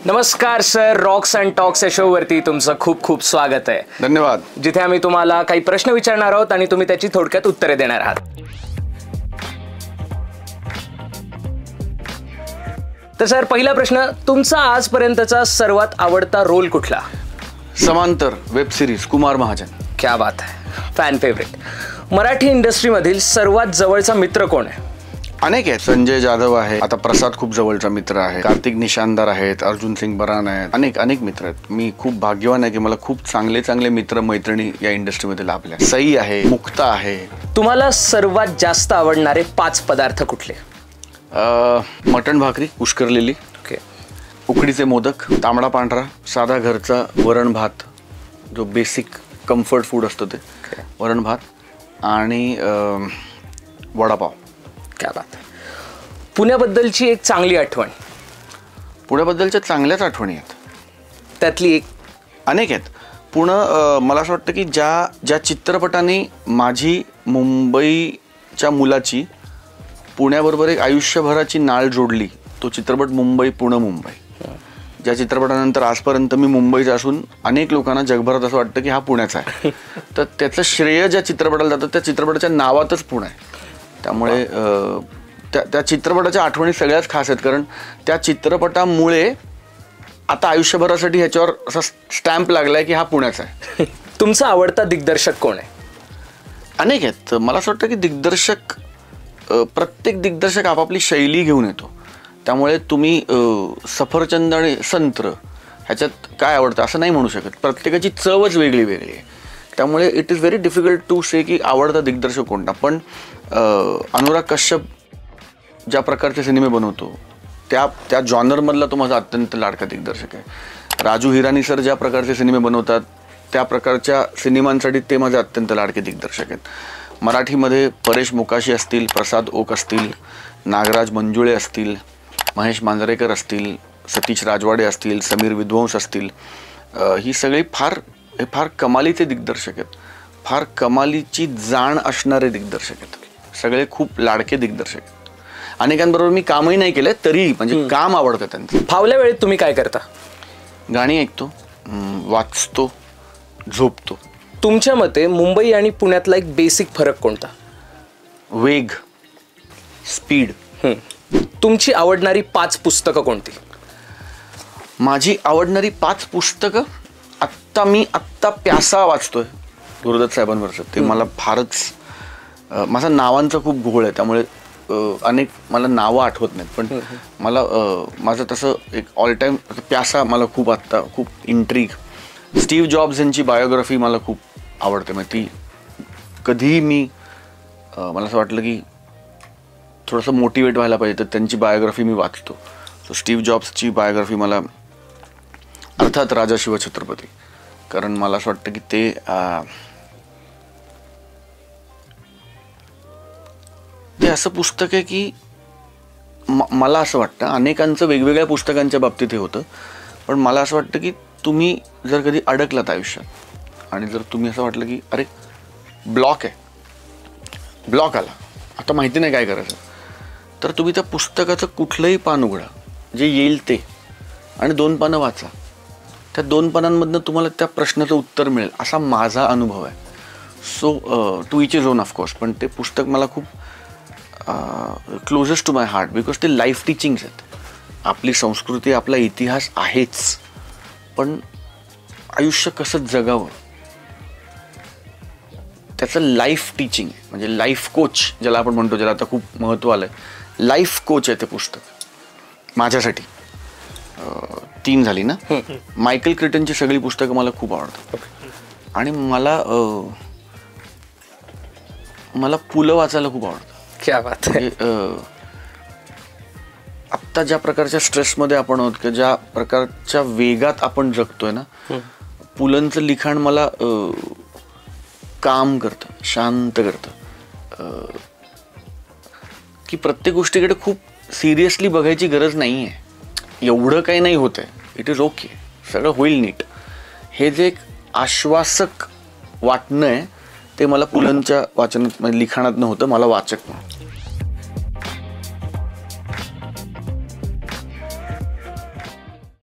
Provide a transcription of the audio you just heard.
नमस्कार sir, Roxx and talks या शोवरती तुमचं खूप खूप स्वागत आहे. धन्यवाद. जिथे आम्ही तुम्हाला काही प्रश्न विचारणार आहोत आणि तुम्ही त्याची थोडक्यात उत्तरे देणार आहात. तर सर, पहिला प्रश्न, तुमचा आजपर्यंतचा सर्वात आवडता रोल कुठला? समांतर वेब सिरीज, कुमार महाजन. क्या बात आहे, फॅन फेवरेट. मराठी इंडस्ट्रीमधील सर्वात जवळचा मित्र कोण आहे? अनेक आहेत. संजय जाधव आहे, आता प्रसाद खूप जवळचा मित्र आहे, कार्तिक निशानदार आहेत, अर्जुन सिंग बरान आहेत, अनेक मित्र आहेत. मी खूप भाग्यवान आहे की मला खूप चांगले मित्र मैत्रिणी या इंडस्ट्रीमध्ये लाभल्या. सई आहे, मुक्ता आहे. तुम्हाला सर्वात जास्त आवडणारे 5 पदार्थ कुठले? मटण भाकरी उष्करलेली, उकडीचे मोदक, तांबडा पांढरा, साधा घरचा वरण भात, जो बेसिक कम्फर्ट फूड असतो ते, वरण भात आणि वडापाव. क्या बात. पुण्याबद्दलची एक चांगली आठवण? पुण्याबद्दलच्या चांगल्याच आठवणी आहेत, त्यातली एक? अनेक आहेत. मला असं वाटतं की ज्या चित्रपटाने माझी मुंबईच्या मुलाची पुण्याबरोबर एक आयुष्यभराची नाळ जोडली, तो चित्रपट मुंबई पुणे मुंबई. ज्या चित्रपटानंतर आजपर्यंत मी मुंबईचा असून अनेक लोकांना जगभरात असं वाटतं की हा पुण्याचा आहे, तर त्याचं श्रेय ज्या चित्रपटाला जातं त्या चित्रपटाच्या नावातच पुणे आहे. त्यामुळे त्या चित्रपटाच्या आठवणी सगळ्याच खास आहेत, कारण त्या चित्रपटामुळे आता आयुष्यभरासाठी ह्याच्यावर असा स्टॅम्प लागलाय की हा पुण्याचा आहे. तुमचा आवडता दिग्दर्शक कोण आहे? अनेक आहेत. मला असं वाटतं की प्रत्येक दिग्दर्शक आपापली शैली घेऊन येतो. त्यामुळे तुम्ही सफरचंद आणि संत्र ह्याच्यात काय आवडतं असं नाही म्हणू शकत. प्रत्येकाची चवच वेगळी आहे. त्यामुळे it is very difficult to say की आवडता दिग्दर्शक कोणता. पण अनुराग कश्यप ज्या प्रकारचे सिनेमे बनवतो त्या जॉनरमधला तो माझा अत्यंत लाडका दिग्दर्शक आहे. राजू हिरानी सर ज्या प्रकारचे सिनेमे बनवतात त्या प्रकारच्या सिनेमांसाठी ते माझे अत्यंत लाडके दिग्दर्शक आहेत. मराठीमध्ये परेश मोकाशी असतील, प्रसाद ओक असतील, नागराज मंजुळे असतील, महेश मांजरेकर असतील, सतीश राजवाडे असतील, समीर विद्वंस असतील, ही सगळी फार कमालीचे दिग्दर्शक आहेत. फार कमालीची जाण असणारे दिग्दर्शक आहेत. सगळे खूप लाडके दिग्दर्शक आहेत. अनेकांबरोबर मी कामही नाही केलं तरी म्हणजे काम आवडतं त्यांचं. फावल्या वेळेत तुम्ही काय करता? गाणी ऐकतो, वाचतो, झोपतो. तुमच्या मते मुंबई आणि पुण्यातला एक बेसिक फरक कोणता? वेग, स्पीड. तुमची आवडणारी 5 पुस्तकं कोणती? माझी आवडणारी 5 पुस्तकं, मी आत्ता प्यासा वाचतोय गुरुदत्त साहेबांवरचं. ते मला फारच, माझा नावांचा खूप घोळ आहे त्यामुळे अनेक मला नावं आठवत नाहीत, पण मला माझं तसं एक ऑल टाईम प्यासा मला खूप इंट्रिग. स्टीव्ह जॉब्स यांची बायोग्राफी मला खूप आवडते. मग ती कधीही मला असं वाटलं की थोडंसं मोटिवेट व्हायला पाहिजे तर त्यांची बायोग्राफी मी वाचतो. सो स्टीव्ह जॉब्सची बायोग्राफी मला, अर्थात राजा शिवछत्रपती, कारण मला असं वाटतं की ते असं पुस्तक आहे की मला असं वाटतं, अनेकांचं वेगवेगळ्या पुस्तकांच्या बाबतीत हे होतं, पण मला असं वाटतं की तुम्ही जर कधी अडकलात आयुष्यात आणि जर तुम्ही असं वाटलं की अरे ब्लॉक आला, आता माहिती नाही काय करायचं, तर तुम्ही त्या पुस्तकाचं कुठलंही पान उघडा, जे येईल ते, आणि 2 पानं वाचा. त्या 2 पानांमधनं तुम्हाला त्या प्रश्नाचं उत्तर मिळेल असा माझा अनुभव आहे. So to each is own of course, पण ते पुस्तक मला खूप closest to my heart, because ते लाईफ टीचिंग्स आहेत. आपली संस्कृती, आपला इतिहास आहेच, पण आयुष्य कसं जगावं त्याचं लाईफ टीचिंग, म्हणजे लाईफ कोच ज्याला आपण म्हणतो, ज्याला आता खूप महत्त्व आलं आहे, लाईफ कोच आहे ते पुस्तक माझ्यासाठी. 3 झाली ना. मायकल क्रिटनची सगळी पुस्तकं मला खूप आवडतात. आणि मला पुलं वाचायला खूप आवडतं. क्या बात आहे. आत्ता ज्या प्रकारच्या स्ट्रेसमध्ये आपण आहोत किंवा ज्या प्रकारच्या वेगात आपण जगतोय ना, पुलंचं लिखाण मला काम करतं, शांत करतं, की प्रत्येक गोष्टीकडे खूप सिरियसली बघायची गरज नाही आहे. एवढं काही नाही होत आहे, इट इज ओके, सगळं होईल नीट, हे जे एक आश्वासक वाटणं आहे ते मला पुलंच्या लिखाणात नव्हतं, मला वाचक म्हणून.